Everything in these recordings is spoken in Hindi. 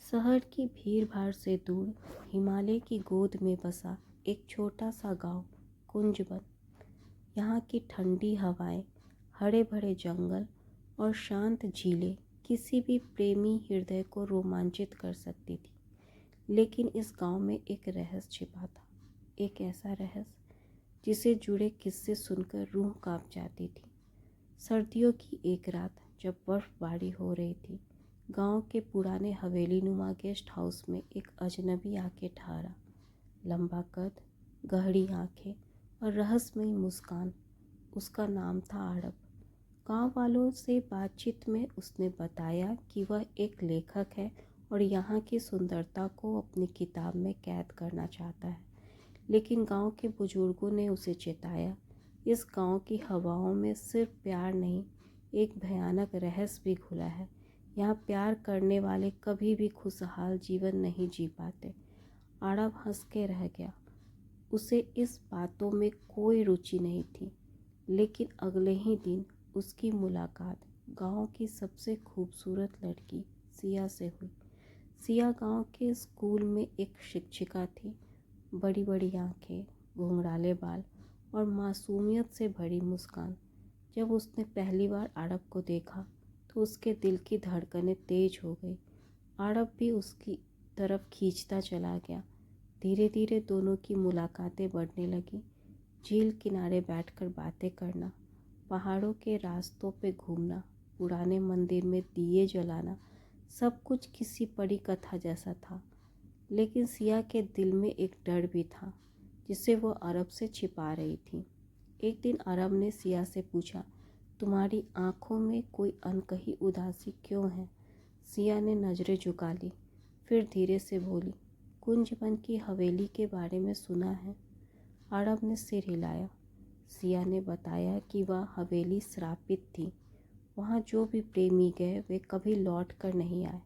शहर की भीड़ भाड़ से दूर हिमालय की गोद में बसा एक छोटा सा गांव कुंजबन। यहाँ की ठंडी हवाएं, हरे भरे जंगल और शांत झीलें किसी भी प्रेमी हृदय को रोमांचित कर सकती थी। लेकिन इस गांव में एक रहस्य छिपा था, एक ऐसा रहस्य जिसे जुड़े किस्से सुनकर रूह कांप जाती थी। सर्दियों की एक रात जब बर्फबारी हो रही थी, गांव के पुराने हवेली नुमा गेस्ट हाउस में एक अजनबी आके ठहरा। लंबा कद, गहरी आंखें और रहस्यमयी मुस्कान। उसका नाम था आड़ब। गांव वालों से बातचीत में उसने बताया कि वह एक लेखक है और यहाँ की सुंदरता को अपनी किताब में कैद करना चाहता है। लेकिन गांव के बुजुर्गों ने उसे चेताया, इस गांव की हवाओं में सिर्फ प्यार नहीं, एक भयानक रहस्य भी घुला है। यहाँ प्यार करने वाले कभी भी खुशहाल जीवन नहीं जी पाते। आड़ब हंस के रह गया। उसे इस बातों में कोई रुचि नहीं थी। लेकिन अगले ही दिन उसकी मुलाकात गांव की सबसे खूबसूरत लड़की सिया से हुई। सिया गांव के स्कूल में एक शिक्षिका थी। बड़ी बड़ी आंखें, घुंघराले बाल और मासूमियत से भरी मुस्कान। जब उसने पहली बार आड़ब को देखा तो उसके दिल की धड़कनें तेज हो गई। आड़ब भी उसकी तरफ खींचता चला गया। धीरे धीरे दोनों की मुलाकातें बढ़ने लगी। झील किनारे बैठकर बातें करना, पहाड़ों के रास्तों पे घूमना, पुराने मंदिर में दिए जलाना, सब कुछ किसी परी कथा जैसा था। लेकिन सिया के दिल में एक डर भी था जिसे वो आड़ब से छिपा रही थी। एक दिन आड़ब ने सिया से पूछा, तुम्हारी आंखों में कोई अनकही उदासी क्यों है? सिया ने नजरें झुका ली, फिर धीरे से बोली, कुंजबन की हवेली के बारे में सुना है? आड़ब ने सिर हिलाया। सिया ने बताया कि वह हवेली श्रापित थी। वहाँ जो भी प्रेमी गए वे कभी लौट कर नहीं आए।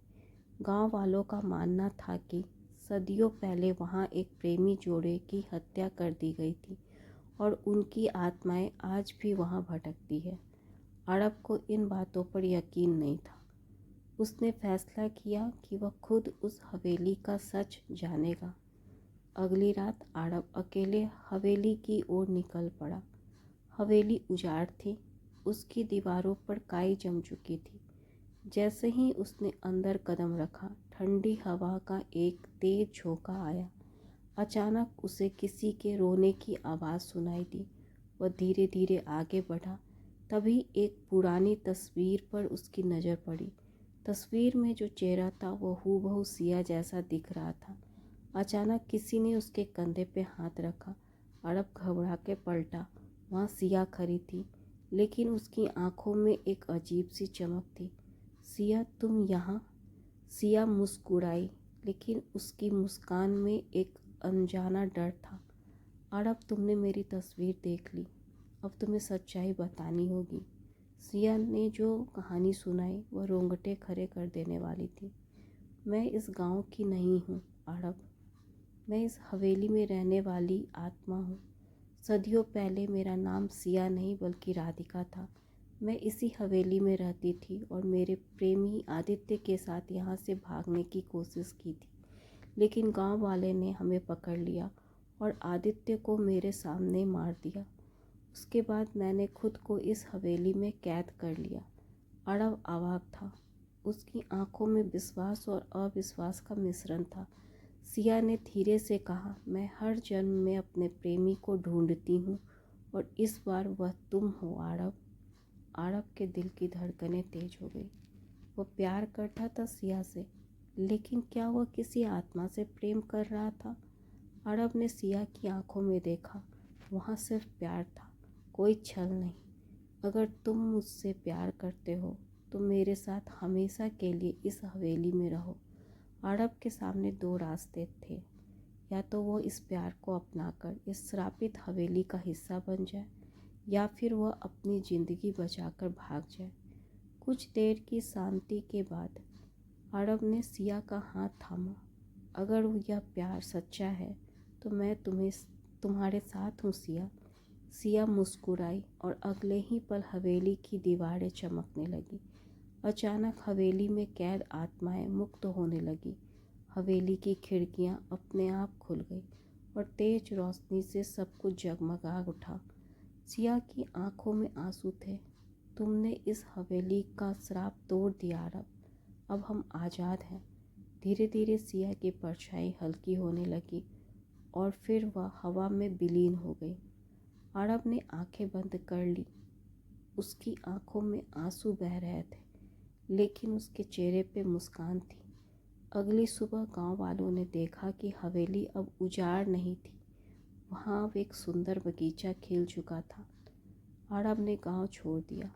गांव वालों का मानना था कि सदियों पहले वहाँ एक प्रेमी जोड़े की हत्या कर दी गई थी और उनकी आत्माएं आज भी वहाँ भटकती है। आड़ब को इन बातों पर यकीन नहीं था। उसने फैसला किया कि वह खुद उस हवेली का सच जानेगा। अगली रात आड़ब अकेले हवेली की ओर निकल पड़ा। हवेली उजाड़ थी, उसकी दीवारों पर काई जम चुकी थी। जैसे ही उसने अंदर कदम रखा, ठंडी हवा का एक तेज झोंका आया। अचानक उसे किसी के रोने की आवाज़ सुनाई दी। वह धीरे धीरे आगे बढ़ा। तभी एक पुरानी तस्वीर पर उसकी नज़र पड़ी। तस्वीर में जो चेहरा था वो हूबहू सिया जैसा दिख रहा था। अचानक किसी ने उसके कंधे पे हाथ रखा। आड़ब घबरा के पलटा। वहाँ सिया खड़ी थी, लेकिन उसकी आंखों में एक अजीब सी चमक थी। सिया, तुम यहाँ? सिया मुस्कुराई, लेकिन उसकी मुस्कान में एक अनजाना डर था। आड़ब, तुमने मेरी तस्वीर देख ली, अब तुम्हें सच्चाई बतानी होगी। सिया ने जो कहानी सुनाई वह रोंगटे खड़े कर देने वाली थी। मैं इस गांव की नहीं हूँ आड़ब, मैं इस हवेली में रहने वाली आत्मा हूँ। सदियों पहले मेरा नाम सिया नहीं बल्कि राधिका था। मैं इसी हवेली में रहती थी और मेरे प्रेमी आदित्य के साथ यहाँ से भागने की कोशिश की थी। लेकिन गांव वाले ने हमें पकड़ लिया और आदित्य को मेरे सामने मार दिया। उसके बाद मैंने खुद को इस हवेली में कैद कर लिया। आड़ब अवाक था। उसकी आंखों में विश्वास और अविश्वास का मिश्रण था। सिया ने धीरे से कहा, मैं हर जन्म में अपने प्रेमी को ढूंढती हूँ और इस बार वह तुम हो आड़ब। आड़ब के दिल की धड़कनें तेज हो गई। वो प्यार करता था सिया से, लेकिन क्या वह किसी आत्मा से प्रेम कर रहा था? आड़ब ने सिया की आंखों में देखा। वहाँ सिर्फ प्यार था, कोई छल नहीं। अगर तुम मुझसे प्यार करते हो तो मेरे साथ हमेशा के लिए इस हवेली में रहो। आड़ब के सामने दो रास्ते थे, या तो वो इस प्यार को अपनाकर इस श्रापित हवेली का हिस्सा बन जाए, या फिर वह अपनी ज़िंदगी बचाकर भाग जाए। कुछ देर की शांति के बाद आड़ब ने सिया का हाथ थामा। अगर यह प्यार सच्चा है तो मैं तुम्हारे साथ हूँ सिया। सिया मुस्कुराई और अगले ही पल हवेली की दीवारें चमकने लगी। अचानक हवेली में कैद आत्माएं मुक्त होने लगी। हवेली की खिड़कियां अपने आप खुल गई और तेज रोशनी से सब कुछ जगमगा उठा। सिया की आंखों में आंसू थे। तुमने इस हवेली का श्राप तोड़ दिया अरब। अब हम आज़ाद हैं। धीरे धीरे सिया की परछाई हल्की होने लगी और फिर वह हवा में विलीन हो गई। अरब ने आंखें बंद कर ली। उसकी आंखों में आंसू बह रहे थे, लेकिन उसके चेहरे पे मुस्कान थी। अगली सुबह गांव वालों ने देखा कि हवेली अब उजाड़ नहीं थी, वहाँ अब एक सुंदर बगीचा खिल चुका था। अरब ने गांव छोड़ दिया,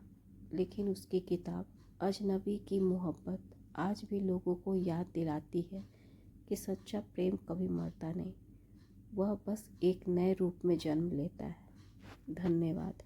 लेकिन उसकी किताब अजनबी की मोहब्बत आज भी लोगों को याद दिलाती है कि सच्चा प्रेम कभी मरता नहीं, वह बस एक नए रूप में जन्म लेता है। धन्यवाद।